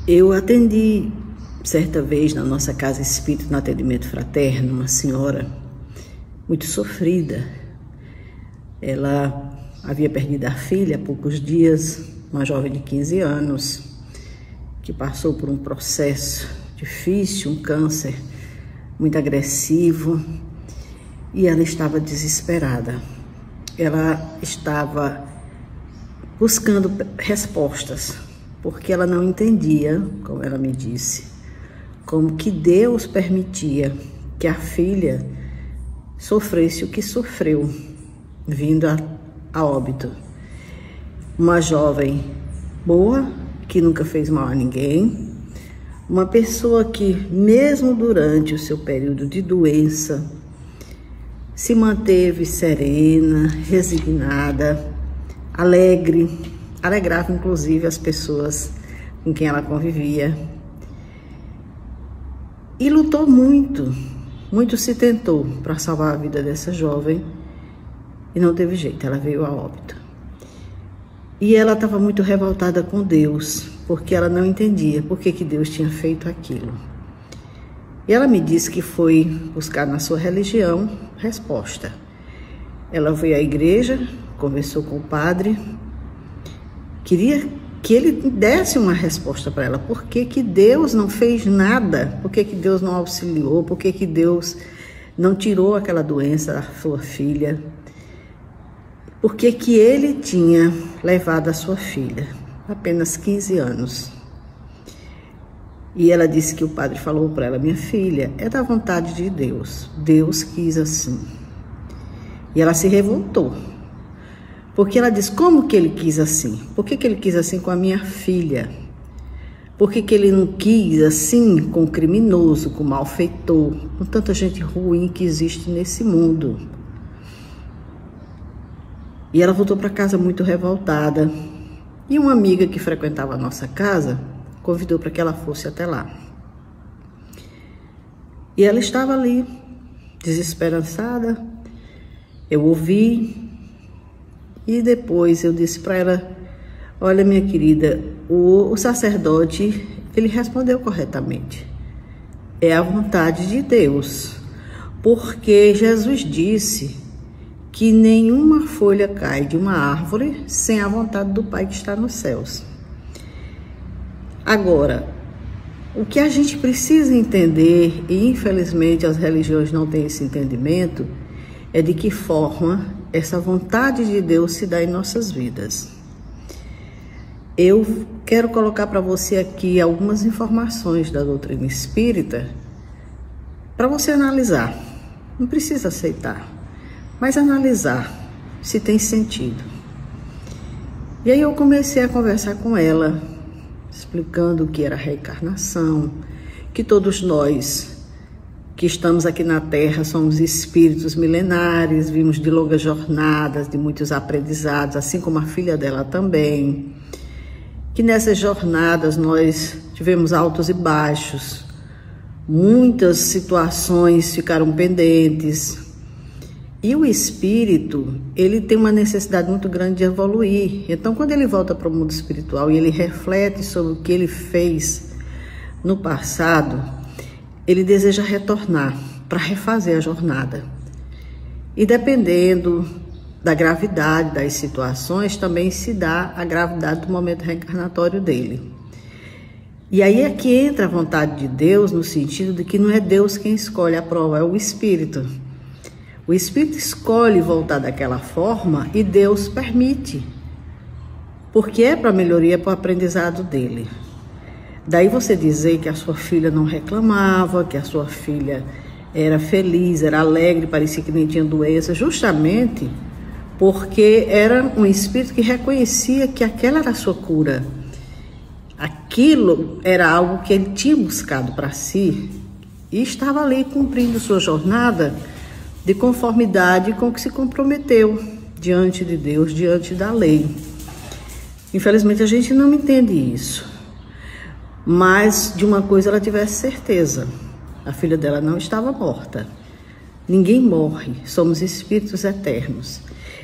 Eu atendi certa vez na nossa casa espírita, no atendimento fraterno, uma senhora muito sofrida. Ela havia perdido a filha há poucos dias, uma jovem de 15 anos, que passou por um processo difícil, um câncer muito agressivo, e ela estava desesperada. Ela estava buscando respostas, porque ela não entendia, como ela me disse, como que Deus permitia que a filha sofresse o que sofreu, vindo a óbito. Uma jovem boa, que nunca fez mal a ninguém, uma pessoa que, mesmo durante o seu período de doença, se manteve serena, resignada, alegre, alegrava inclusive as pessoas com quem ela convivia. E lutou muito, muito se tentou para salvar a vida dessa jovem e não teve jeito, ela veio a óbito. E ela estava muito revoltada com Deus, porque ela não entendia por que Deus tinha feito aquilo. E ela me disse que foi buscar na sua religião resposta. Ela veio à igreja, conversou com o padre, queria que ele desse uma resposta para ela. Por que Deus não fez nada? Por que Deus não auxiliou? Por que Deus não tirou aquela doença da sua filha? Por que ele tinha levado a sua filha? Apenas 15 anos. E ela disse que o padre falou para ela: minha filha, é da vontade de Deus. Deus quis assim. E ela se revoltou. Porque ela disse: como que ele quis assim? Por que ele quis assim com a minha filha? Por que ele não quis assim com o criminoso, com o malfeitor, com tanta gente ruim que existe nesse mundo? E ela voltou para casa muito revoltada. E uma amiga que frequentava a nossa casa convidou para que ela fosse até lá. E ela estava ali, desesperançada. Eu ouvi. E depois eu disse para ela: olha, minha querida, o sacerdote, ele respondeu corretamente. É a vontade de Deus. Porque Jesus disse que nenhuma folha cai de uma árvore sem a vontade do Pai que está nos céus. Agora, o que a gente precisa entender, e infelizmente as religiões não têm esse entendimento, é de que forma essa vontade de Deus se dá em nossas vidas. Eu quero colocar para você aqui algumas informações da doutrina espírita para você analisar. Não precisa aceitar, mas analisar se tem sentido. E aí eu comecei a conversar com ela, explicando o que era reencarnação, que todos nós que estamos aqui na Terra somos espíritos milenares, vimos de longas jornadas, de muitos aprendizados, assim como a filha dela também, que nessas jornadas nós tivemos altos e baixos, muitas situações ficaram pendentes. E o espírito, ele tem uma necessidade muito grande de evoluir. Então, quando ele volta para o mundo espiritual e ele reflete sobre o que ele fez no passado, ele deseja retornar para refazer a jornada. E dependendo da gravidade das situações, também se dá a gravidade do momento reencarnatório dele. E aí é que entra a vontade de Deus, no sentido de que não é Deus quem escolhe a prova, é o espírito. O espírito escolhe voltar daquela forma e Deus permite, porque é para a melhoria, para o aprendizado dele. Daí você dizer que a sua filha não reclamava, que a sua filha era feliz, era alegre, parecia que nem tinha doença, justamente porque era um espírito que reconhecia que aquela era a sua cura. Aquilo era algo que ele tinha buscado para si e estava ali cumprindo sua jornada de conformidade com o que se comprometeu diante de Deus, diante da lei. Infelizmente a gente não entende isso, mas de uma coisa ela tivesse certeza: a filha dela não estava morta. Ninguém morre, somos espíritos eternos.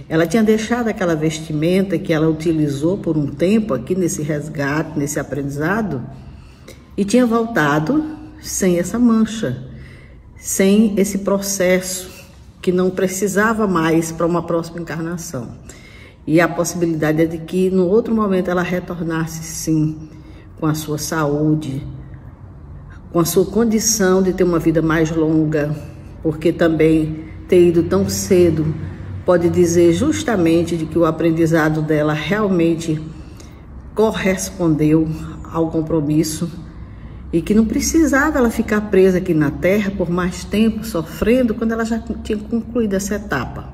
Ela tinha deixado aquela vestimenta que ela utilizou por um tempo aqui nesse resgate, nesse aprendizado, e tinha voltado sem essa mancha, sem esse processo que não precisava mais para uma próxima encarnação. E a possibilidade é de que no outro momento ela retornasse sim, com a sua saúde, com a sua condição de ter uma vida mais longa, porque também ter ido tão cedo pode dizer justamente de que o aprendizado dela realmente correspondeu ao compromisso e que não precisava ela ficar presa aqui na Terra por mais tempo, sofrendo, quando ela já tinha concluído essa etapa.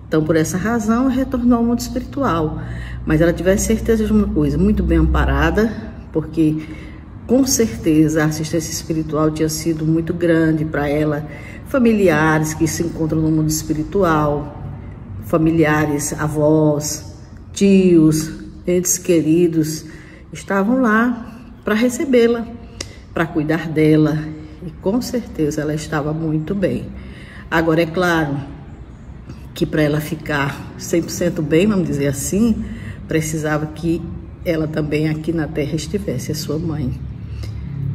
Então, por essa razão, retornou ao mundo espiritual. Mas ela tivesse certeza de uma coisa, muito bem amparada, porque com certeza a assistência espiritual tinha sido muito grande para ela. Familiares que se encontram no mundo espiritual, familiares, avós, tios, entes queridos, estavam lá para recebê-la, para cuidar dela, e com certeza ela estava muito bem. Agora, é claro que para ela ficar 100% bem, vamos dizer assim, precisava que ela também aqui na Terra estivesse, a sua mãe.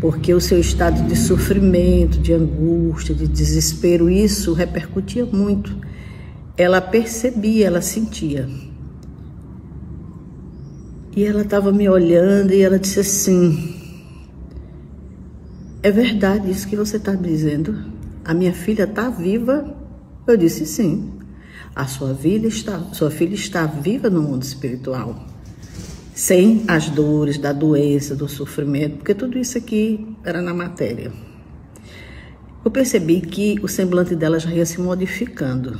Porque o seu estado de sofrimento, de angústia, de desespero, isso repercutia muito. Ela percebia, ela sentia. E ela estava me olhando e ela disse assim: é verdade isso que você está dizendo? A minha filha está viva? Eu disse sim. A sua filha está viva no mundo espiritual, sem as dores da doença, do sofrimento, porque tudo isso aqui era na matéria. Eu percebi que o semblante dela já ia se modificando.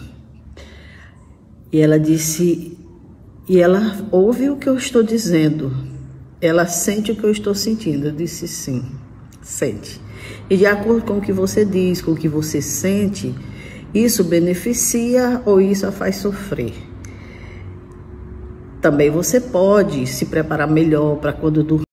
E ela disse, e ela ouve o que eu estou dizendo, ela sente o que eu estou sentindo. Eu disse sim, sente. E de acordo com o que você diz, com o que você sente, isso beneficia ou isso a faz sofrer. Também você pode se preparar melhor para quando dormir.